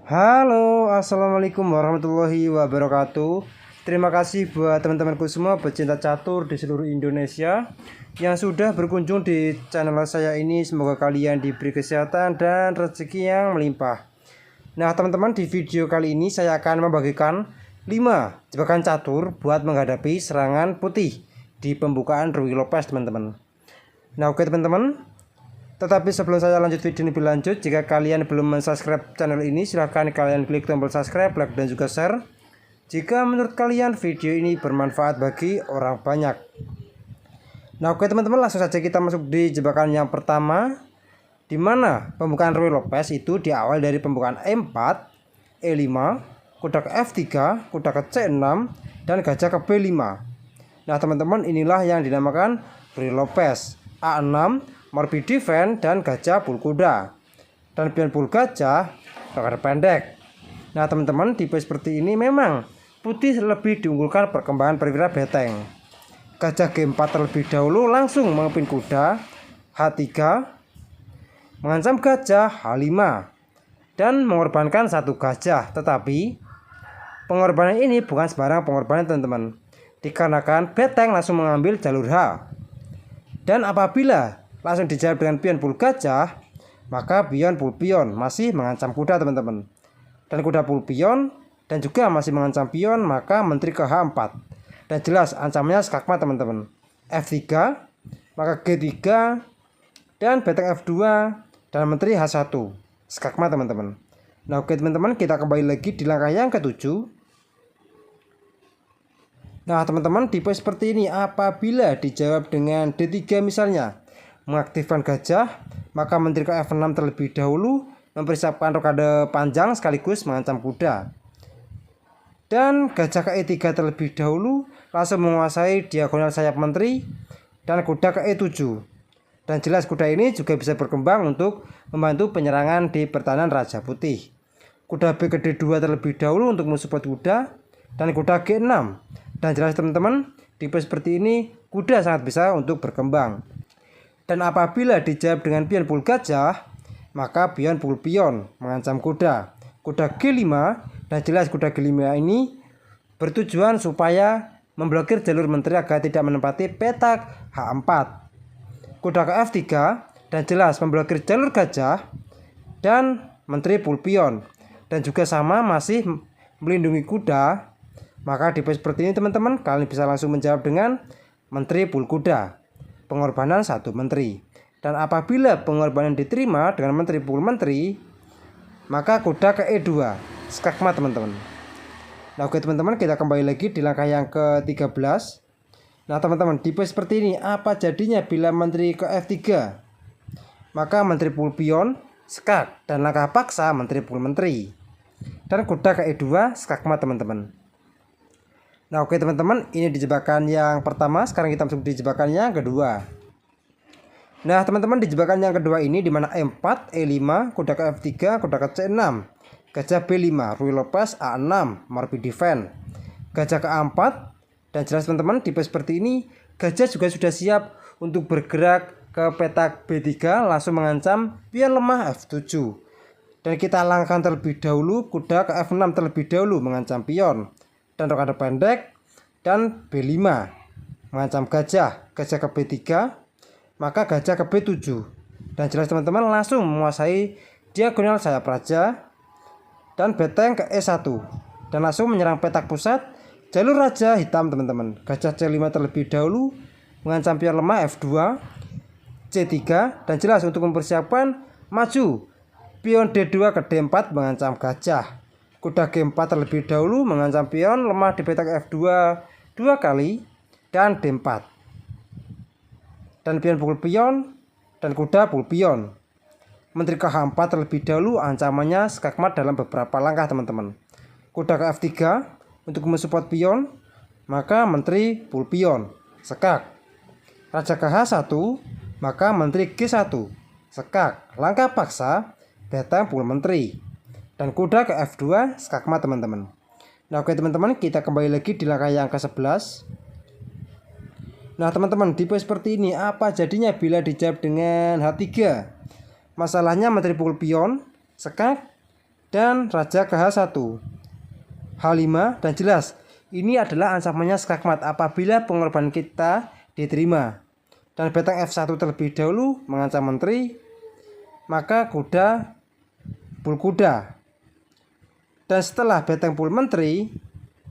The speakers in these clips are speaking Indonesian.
Halo, assalamualaikum warahmatullahi wabarakatuh. Terima kasih buat teman-temanku semua pecinta catur di seluruh Indonesia yang sudah berkunjung di channel saya ini. Semoga kalian diberi kesehatan dan rezeki yang melimpah. Nah teman-teman, di video kali ini saya akan membagikan 5 jebakan catur buat menghadapi serangan putih di pembukaan Ruy Lopez teman-teman. Nah oke teman-teman, tetapi sebelum saya lanjut video ini lebih lanjut, jika kalian belum mensubscribe channel ini, silahkan kalian klik tombol subscribe, like, dan juga share jika menurut kalian video ini bermanfaat bagi orang banyak. Nah oke teman-teman, langsung saja kita masuk di jebakan yang pertama, di mana pembukaan Ruy Lopez itu diawal dari pembukaan E4, E5, kuda ke F3, kuda ke C6, dan gajah ke B5. Nah teman-teman, inilah yang dinamakan Ruy Lopez. A6, Morbi defense, dan gajah pul kuda, dan pion pul gajah roket pendek. Nah teman-teman, tipe seperti ini memang putih lebih diunggulkan perkembangan perwira beteng. Gajah G4 terlebih dahulu langsung mengepin kuda H3, mengancam gajah H5, dan mengorbankan satu gajah. Tetapi pengorbanan ini bukan sembarang pengorbanan teman-teman, dikarenakan beteng langsung mengambil jalur H. Dan apabila langsung dijawab dengan pion pul gajah, maka pion pul pion masih mengancam kuda teman-teman, dan kuda pul pion dan juga masih mengancam pion, maka menteri ke H4, dan jelas ancamannya skakmat teman-teman. F3, maka G3, dan beteng F2, dan menteri H1, skakmat teman-teman. Nah oke teman-teman, kita kembali lagi di langkah yang ketujuh. Nah teman-teman, tipe seperti ini apabila dijawab dengan D3 misalnya, mengaktifkan gajah, maka menteri ke F6 terlebih dahulu, mempersiapkan rokade panjang sekaligus mengancam kuda. Dan gajah ke E3 terlebih dahulu, langsung menguasai diagonal sayap menteri, dan kuda ke E7. Dan jelas kuda ini juga bisa berkembang untuk membantu penyerangan di pertahanan Raja Putih. Kuda B ke D2 terlebih dahulu untuk mensupport kuda, dan kuda G6. Dan jelas teman-teman, tipe seperti ini kuda sangat bisa untuk berkembang. Dan apabila dijawab dengan pion pul gajah, maka pion pul pion mengancam kuda. Kuda G5, dan jelas kuda G5 ini bertujuan supaya memblokir jalur menteri agar tidak menempati petak H4. Kuda ke F3, dan jelas memblokir jalur gajah dan menteri pul pion. Dan juga sama masih melindungi kuda. Maka di seperti ini teman-teman, kalian bisa langsung menjawab dengan menteri pul kuda, pengorbanan satu menteri. Dan apabila pengorbanan diterima dengan menteri pul menteri, maka kuda ke E2, skakmat teman-teman. Nah oke teman-teman, kita kembali lagi di langkah yang ke-13. Nah teman-teman, tipe seperti ini apa jadinya bila menteri ke F3? Maka menteri pul pion, skak, dan langkah paksa menteri pul menteri. Dan kuda ke E2, skakmat teman-teman. Nah oke teman-teman, ini di jebakan yang pertama. Sekarang kita masuk di jebakan yang kedua. Nah teman-teman, di jebakan yang kedua ini dimana E4, E5, kuda ke F3, kuda ke C6, gajah B5, Ruy Lopez A6, Morbi defense, gajah ke A4. Dan jelas teman-teman, tipe seperti ini gajah juga sudah siap untuk bergerak ke petak B3, langsung mengancam pion lemah F7. Dan kita langkahkan terlebih dahulu kuda ke F6 terlebih dahulu mengancam pion, dan rokade pendek, dan B5 mengancam gajah ke B3, maka gajah ke B7. Dan jelas teman-teman langsung menguasai diagonal sayap raja, dan beteng ke E1, dan langsung menyerang petak pusat jalur raja hitam teman-teman. Gajah C5 terlebih dahulu mengancam pion lemah F2, C3, dan jelas untuk mempersiapkan maju pion D2 ke D4 mengancam gajah. Kuda G4 terlebih dahulu mengancam pion lemah di petak F2 2 kali, dan D4. Dan pion pul pion, dan kuda pul pion. Menteri ke H4 terlebih dahulu, ancamannya skakmat dalam beberapa langkah teman-teman. Kuda ke F3 untuk mensupport pion, maka menteri pul pion, skak. Raja ke H1, maka menteri G1, skak. Langkah paksa, beteng pul menteri. Dan kuda ke F2, skakmat teman-teman. Nah oke teman-teman, kita kembali lagi di langkah yang ke-11. Nah teman-teman, tipe seperti ini apa jadinya bila dijawab dengan H3? Masalahnya menteri pukul pion, skak, dan raja ke H1, H5, dan jelas ini adalah ancamannya skakmat apabila pengorbanan kita diterima. Dan benteng F1 terlebih dahulu mengancam menteri, maka kuda pul kuda. Dan setelah benteng pul menteri,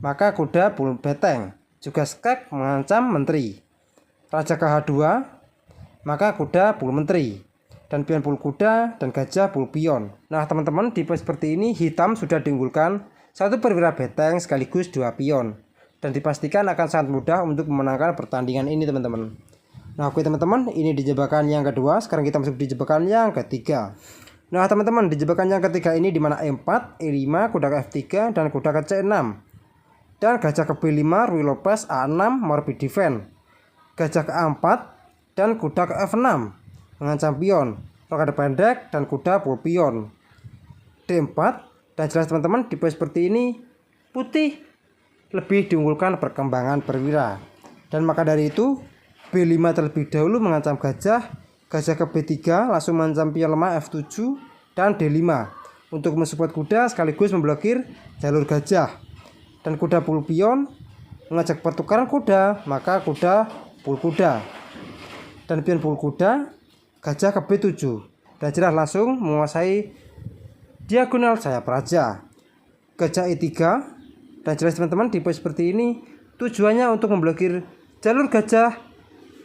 maka kuda pul benteng. Juga skak mengancam menteri. Raja ke H2, maka kuda pul menteri. Dan pion pul kuda dan gajah pul pion. Nah teman-teman, di pos seperti ini hitam sudah diunggulkan satu perwira benteng sekaligus 2 pion. Dan dipastikan akan sangat mudah untuk memenangkan pertandingan ini teman-teman. Nah oke teman-teman, ini di jebakan yang kedua. Sekarang kita masuk di jebakan yang ketiga. Nah teman-teman, di jebakan yang ketiga ini dimana E4, E5, kuda ke F3, dan kuda ke C6. Dan gajah ke B5, Ruy Lopez, A6, morbid defense. Gajah ke A4 dan kuda ke F6 mengancam pion, rokade pendek, dan kuda pul pion. D4, dan jelas teman-teman di pos seperti ini putih lebih diunggulkan perkembangan perwira. Dan maka dari itu B5 terlebih dahulu mengancam gajah, gajah ke B3 langsung mengancam pion lemah F7 dan D5 untuk mensupport kuda sekaligus memblokir jalur gajah. Dan kuda pul pion mengajak pertukaran kuda, maka kuda pul kuda. Dan pion pul kuda, gajah ke B7. Dan jelas langsung menguasai diagonal sayap raja. Gajah E3, dan jelas teman-teman di pos seperti ini tujuannya untuk memblokir jalur gajah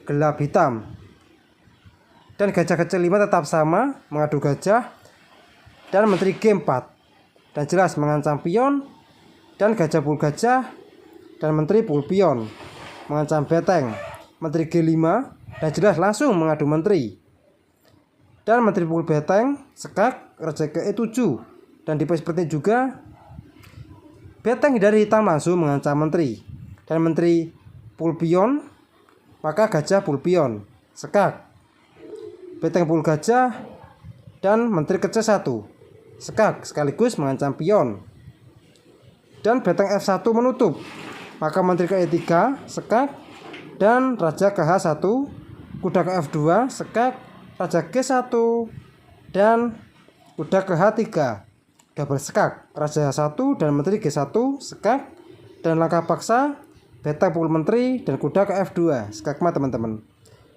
gelap hitam. Dan gajah ke C5 tetap sama mengadu gajah dan menteri G4. Dan jelas mengancam pion dan gajah pul gajah dan menteri pul pion mengancam benteng. Menteri G5 dan jelas langsung mengadu menteri. Dan menteri pul benteng sekak raja ke E7. Dan di pos seperti juga benteng dari hitam langsung mengancam menteri. Dan menteri pul pion, maka gajah pul pion sekak. Benteng pul gajah dan menteri ke C1 sekak sekaligus mengancam pion. Dan benteng F1 menutup, maka menteri ke E3 sekak dan raja ke H1, kuda ke F2 sekak, raja G1 dan kuda ke H3 double sekak, raja H1 dan menteri G1 sekak, dan langkah paksa benteng pul menteri dan kuda ke F2 skakmat teman-teman.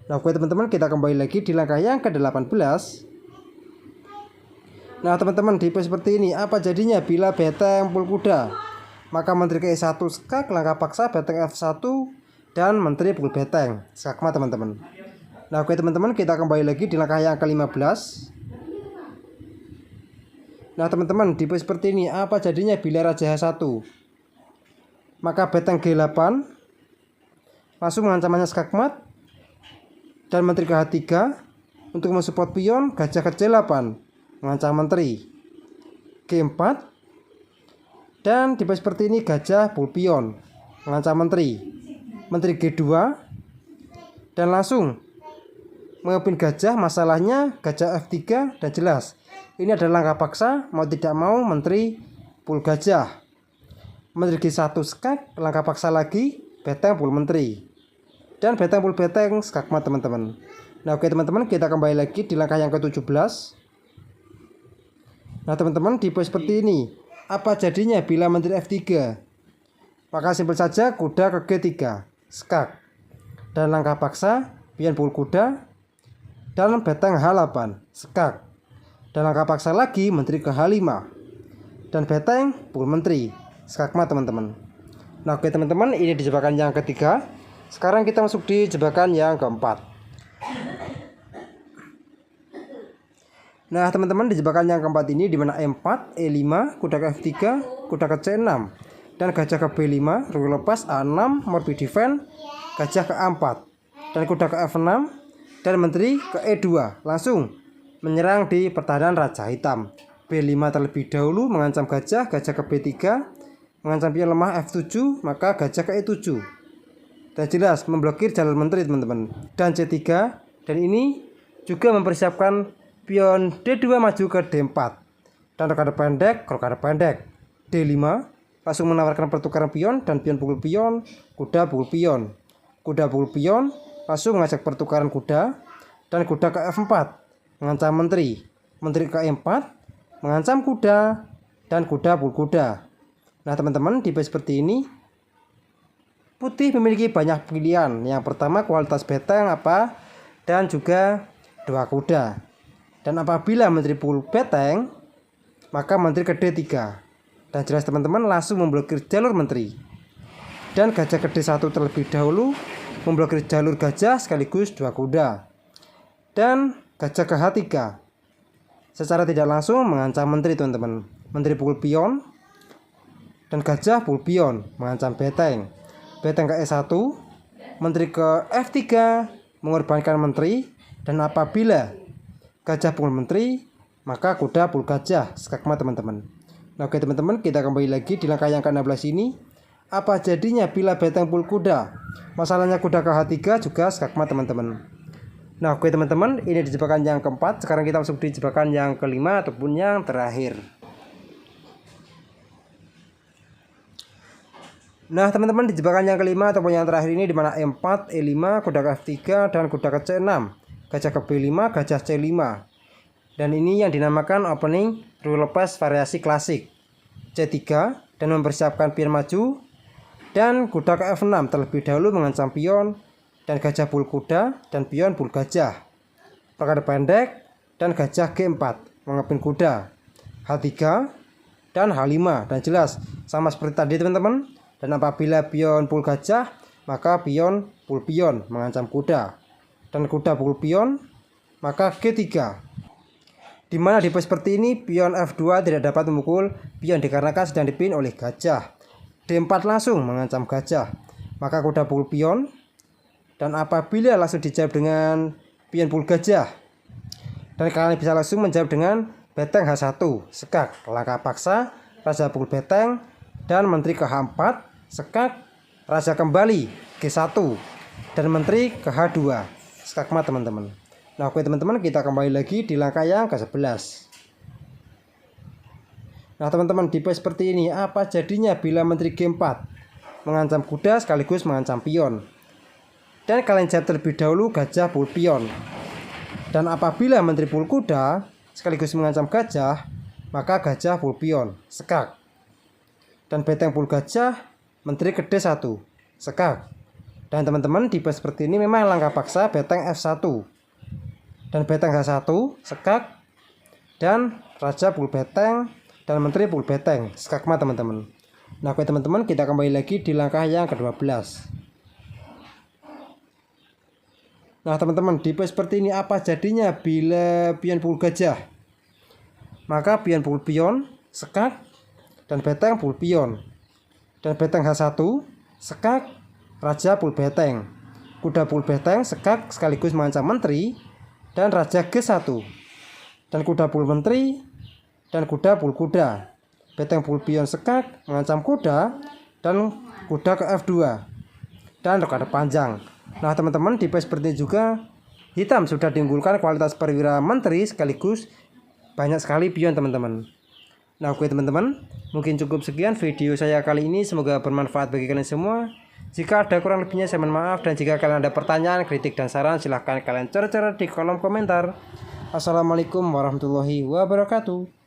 Nah oke teman-teman, kita kembali lagi di langkah yang ke-18. Nah teman-teman, di pos seperti ini apa jadinya bila benteng pul kuda? Maka menteri ke E1 skak, langkah paksa benteng F1 dan menteri pul benteng skakmat teman-teman. Nah oke teman-teman, kita kembali lagi di langkah yang ke-15. Nah teman-teman, di pos seperti ini apa jadinya bila raja H1? Maka benteng G8 langsung mengancamannya skakmat dan menteri ke H3 untuk mensupport pion, gajah ke C8 mengancam menteri G4. Dan di pos seperti ini gajah pul pion mengancam menteri G2 dan langsung mengepin gajah. Masalahnya gajah F3 dan jelas ini adalah langkah paksa mau tidak mau menteri pul gajah. Menteri G1 skak, langkah paksa lagi benteng pul menteri dan benteng pul benteng skakmat teman-teman. Nah oke teman-teman, kita kembali lagi di langkah yang ke-17. Nah teman-teman, di pos seperti ini apa jadinya bila menteri F3? Maka simpel saja kuda ke G3 skak dan langkah paksa pion pul kuda dan benteng H8 skak dan langkah paksa lagi menteri ke H5 dan benteng pul menteri skakmat teman-teman. Nah oke teman-teman, ini di jebakan yang ketiga. Sekarang kita masuk di jebakan yang keempat. Nah teman-teman, di jebakan yang keempat ini dimana E4, E5, kuda ke F3, kuda ke C6 dan gajah ke B5, Ruy Lopez, A6, morbid defense, gajah ke A4 dan kuda ke F6 dan menteri ke E2 langsung menyerang di pertahanan raja hitam. B5 terlebih dahulu mengancam gajah, gajah ke B3 mengancam pion lemah F7, maka gajah ke E7 dan jelas memblokir jalur menteri teman-teman. Dan C3, dan ini juga mempersiapkan pion D2 maju ke D4 dan rokade pendek D5 langsung menawarkan pertukaran pion dan pion pukul pion, kuda pukul pion, kuda pukul pion langsung mengajak pertukaran kuda dan kuda ke F4 mengancam menteri ke E4 mengancam kuda dan kuda pulkuda. Nah teman-teman, tipe seperti ini putih memiliki banyak pilihan. Yang pertama kualitas beteng apa dan juga 2 kuda. Dan apabila menteri full beteng, maka menteri ke D3. Dan jelas teman-teman langsung memblokir jalur menteri. Dan gajah ke D1 terlebih dahulu memblokir jalur gajah sekaligus 2 kuda. Dan gajah ke H3 secara tidak langsung mengancam menteri teman-teman. Menteri pukul pion dan gajah pukul pion mengancam beteng. Beteng ke E1, menteri ke F3 mengorbankan menteri. Dan apabila gajah pukul menteri, maka kuda pukul gajah skakmat teman-teman. Nah oke teman-teman, kita kembali lagi di langkah yang ke-16 ini. Apa jadinya bila beteng pukul kuda? Masalahnya kuda ke H3 juga skakmat teman-teman. Nah oke teman-teman, ini di jebakan yang keempat. Sekarang kita masuk di jebakan yang kelima ataupun yang terakhir. Nah teman-teman, di jebakan yang kelima ataupun yang terakhir ini dimana E4, E5, kuda ke F3 dan kuda ke C6, gajah ke B5, gajah C5. Dan ini yang dinamakan opening rule lepas variasi klasik. C3 dan mempersiapkan pion maju. Dan kuda ke F6 terlebih dahulu mengancam pion dan gajah pukul kuda dan pion pukul gajah. Blokade pendek dan gajah G4 mengepin kuda. H3 dan H5 dan jelas sama seperti tadi teman-teman. Dan apabila pion pukul gajah, maka pion pukul pion mengancam kuda. Dan kuda pukul pion, maka G3. Dimana di pos seperti ini pion F2 tidak dapat memukul pion dikarenakan sedang dipin oleh gajah. D4 langsung mengancam gajah, maka kuda pukul pion. Dan apabila langsung dijawab dengan pion pukul gajah, dan kalian bisa langsung menjawab dengan beteng H1 sekak, langkah paksa, raja pukul beteng, dan menteri ke H4 sekak, raja kembali G1, dan menteri ke H2 skakmat teman-teman. Nah oke teman-teman, kita kembali lagi di langkah yang ke-11. Nah teman-teman, di pos seperti ini apa jadinya bila menteri G4 mengancam kuda sekaligus mengancam pion. Dan kalian jawab terlebih dahulu gajah pukul pion. Dan apabila menteri pukul kuda sekaligus mengancam gajah, maka gajah pukul pion sekak. Dan beteng pukul gajah, menteri ke D1 sekak. Dan teman-teman, di pos seperti ini memang langkah paksa beteng F1 dan beteng H1 sekak, dan raja pukul beteng dan menteri pukul beteng skakmat teman-teman. Nah oke teman-teman, kita kembali lagi di langkah yang ke-12. Nah teman-teman, di pos seperti ini apa jadinya bila pion pukul gajah? Maka pion pukul pion sekak dan beteng pukul pion. Dan beteng H1 sekak, raja pukul beteng, kuda pukul beteng sekak sekaligus mengancam menteri, dan raja G1 dan kuda pukul menteri dan kuda pukul kuda. Beteng pukul pion sekak mengancam kuda dan kuda ke F2 dan rokade panjang. Nah teman-teman, di pos seperti ini juga hitam sudah diunggulkan kualitas perwira menteri sekaligus banyak sekali pion teman-teman. Nah oke teman-teman, mungkin cukup sekian video saya kali ini, semoga bermanfaat bagi kalian semua. Jika ada kurang lebihnya saya mohon maaf, dan jika kalian ada pertanyaan, kritik dan saran silahkan kalian coret-coret di kolom komentar. Assalamualaikum warahmatullahi wabarakatuh.